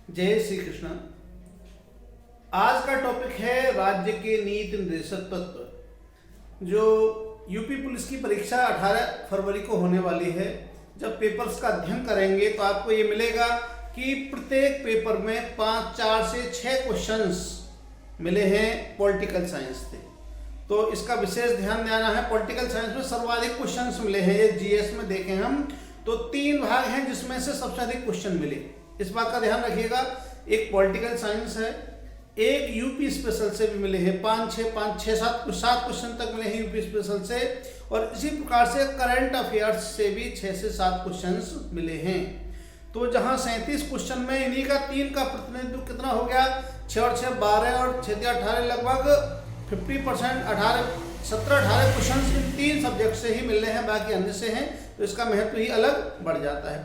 जय श्री कृष्ण। आज का टॉपिक है राज्य के नीति निर्देशक तत्व। जो यूपी पुलिस की परीक्षा 18 फरवरी को होने वाली है। जब पेपर्स का अध्ययन करेंगे तो आपको ये मिलेगा कि प्रत्येक पेपर में 4 से 6 क्वेश्चंस मिले हैं पॉलिटिकल साइंस से। तो इसका विशेष ध्यान देना है। पॉलिटिकल साइंस में सर्वाधिक क्वेश्चंस मिले हैं। ये जीएस में देखें हम तो 3 भाग हैं जिसमें से सबसे अधिक क्वेश्चन मिले। इस बात का ध्यान रखिएगा। एक पॉलिटिकल साइंस है, एक यूपी स्पेशल से भी मिले हैं 7 क्वेश्चन तक मिले हैं यूपी स्पेशल से, और इसी प्रकार से करंट अफेयर्स से भी 6 से 7 क्वेश्चंस मिले हैं। तो जहां 37 क्वेश्चन में इन्हीं का 3 का प्रतिनिधित्व कितना हो गया, 6 और 6 12 और 6 18 लगभग 50%। 17-18 क्वेश्चन इन 3 सब्जेक्ट से ही मिल रहे हैं, बाकी अन्य से हैं, तो इसका महत्व ही अलग बढ़ जाता है।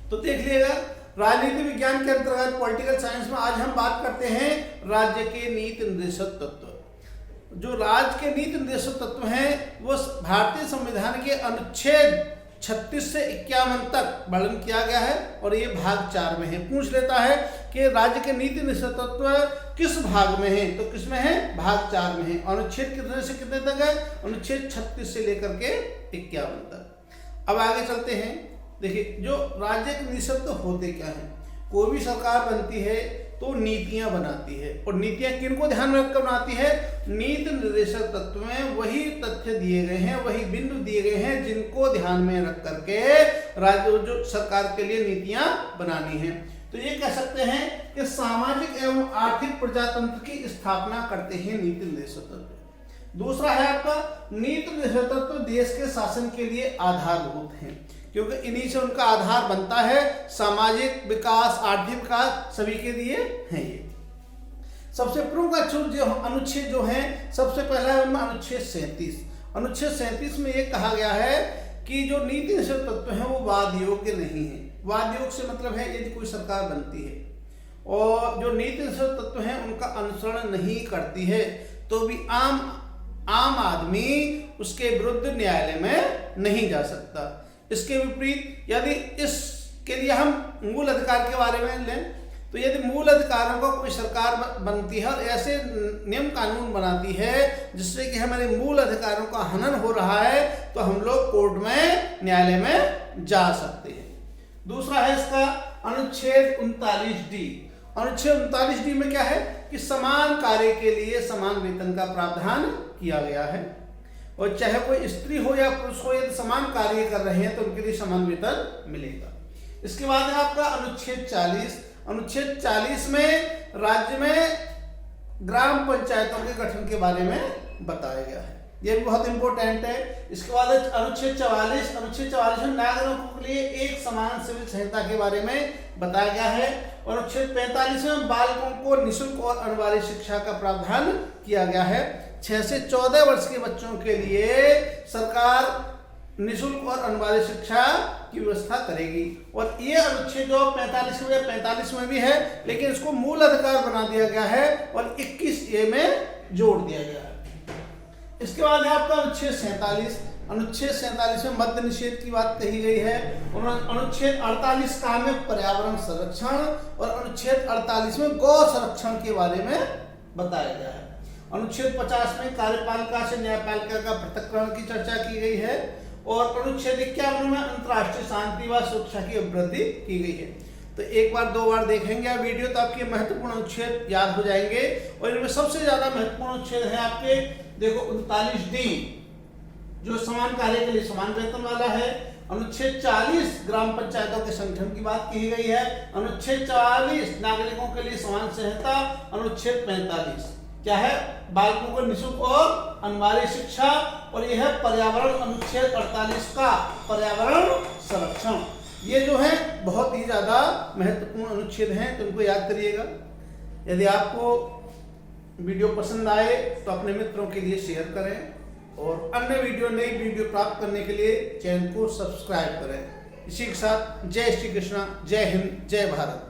तो देख लीजिएगा, राजनीति विज्ञान के अंतर्गत पॉलिटिकल साइंस में आज हम बात करते हैं राज्य के नीति निर्देशक तत्व। जो राज्य के नीति निर्देशक तत्व हैं वो भारतीय संविधान के अनुच्छेद 36 से 51 तक वर्णन किया गया है, और ये भाग 4 में है। पूछ लेता है कि राज्य के नीति निर्देशक तत्व किस भाग में है, तो किसमें है, भाग 4 में है। अनुच्छेद कितने से कितने तक है, अनुच्छेद 36 से लेकर के 51 तक। अब आगे चलते हैं। देखिए, जो राज्य के निर्देशक होते क्या हैं। कोई भी सरकार बनती है तो नीतियां बनाती है, और नीतियां किनको ध्यान में रखकर बनाती है, नीति निर्देशक तत्व में वही तथ्य दिए गए हैं, वही बिंदु दिए गए हैं जिनको ध्यान में रख करके राज्य जो सरकार के लिए नीतियां बनानी है। तो ये कह सकते हैं कि सामाजिक एवं आर्थिक प्रजातंत्र की स्थापना करते हैं नीति निर्देशक तत्व। दूसरा है आपका नीति निर्देशक तत्व देश के शासन के लिए आधारभूत हैं, क्योंकि इन्हीं से उनका आधार बनता है। सामाजिक विकास, आर्थिक विकास सभी के लिए हैं। ये सबसे प्रमुख अनुच्छेद जो है, सबसे पहला है उनमें अनुच्छेद 37। अनुच्छेद 37 में ये कहा गया है कि जो नीति निर्देशक तत्व हैं वो वाद योग्य नहीं है। वाद योग्य से मतलब है यदि कोई सरकार बनती है और जो नीति निर्देशक तत्व हैं उनका अनुसरण नहीं करती है तो भी आम आदमी उसके विरुद्ध न्यायालय में नहीं जा सकता। इसके विपरीत यदि इसके लिए हम मूल अधिकार के बारे में लें तो यदि मूल अधिकारों को कोई सरकार बनती है और ऐसे नियम कानून बनाती है जिससे कि हमारे मूल अधिकारों का हनन हो रहा है तो हम लोग कोर्ट में, न्यायालय में जा सकते हैं। दूसरा है इसका अनुच्छेद 39D। अनुच्छेद 39D में क्या है कि समान कार्य के लिए समान वेतन का प्रावधान किया गया है, और चाहे कोई स्त्री हो या पुरुष हो, यदि समान कार्य कर रहे हैं तो उनके लिए समान वेतन मिलेगा। इसके बाद है आपका अनुच्छेद 40। अनुच्छेद 40 में राज्य में ग्राम पंचायतों के गठन के बारे में बताया गया है। यह भी बहुत इंपॉर्टेंट है। इसके बाद अनुच्छेद 44। अनुच्छेद 44 में नागरिकों के लिए एक समान सिविल संहिता के बारे में बताया गया है, और अनुच्छेद 45 में बालकों को निःशुल्क और अनिवार्य शिक्षा का प्रावधान किया गया है। 6 से 14 वर्ष के बच्चों के लिए सरकार निःशुल्क और अनिवार्य शिक्षा की व्यवस्था करेगी। और ये अनुच्छेद जो 45 में भी है, लेकिन इसको मूल अधिकार बना दिया गया है और 21A में जोड़ दिया गया है। इसके बाद है आपका अनुच्छेद 47। अनुच्छेद 47 में मद्य निषेध की बात कही गई है। अनुच्छेद 48 का में पर्यावरण संरक्षण, और अनुच्छेद 48 में गौ संरक्षण के बारे में बताया गया है। अनुच्छेद 50 में कार्यपालिका से न्यायपालिका का पृथक्करण की चर्चा की गई है, और अनुच्छेद 51 में अंतर्राष्ट्रीय शांति व सुरक्षा की वृद्धि की गई है। तो एक बार 2 बार देखेंगे आप वीडियो तो आपके महत्वपूर्ण अनुच्छेद याद हो जाएंगे। और इनमें सबसे ज्यादा महत्वपूर्ण अनुच्छेद है आपके, देखो 39D जो समान कार्य के लिए समान वेतन वाला है। अनुच्छेद 40 ग्राम पंचायतों के संगठन की बात की गई है। अनुच्छेद 44 नागरिकों के लिए समान संहिता। अनुच्छेद 45 क्या है, बालकों को निःशुल्क और अनिवार्य शिक्षा, और यह है पर्यावरण। अनुच्छेद 48 का पर्यावरण संरक्षण। ये जो है बहुत ही ज्यादा महत्वपूर्ण अनुच्छेद हैं, तो इनको याद करिएगा। यदि आपको वीडियो पसंद आए तो अपने मित्रों के लिए शेयर करें, और अन्य नई वीडियो प्राप्त करने के लिए चैनल को सब्सक्राइब करें। इसी के साथ जय श्री कृष्ण, जय हिंद, जय भारत।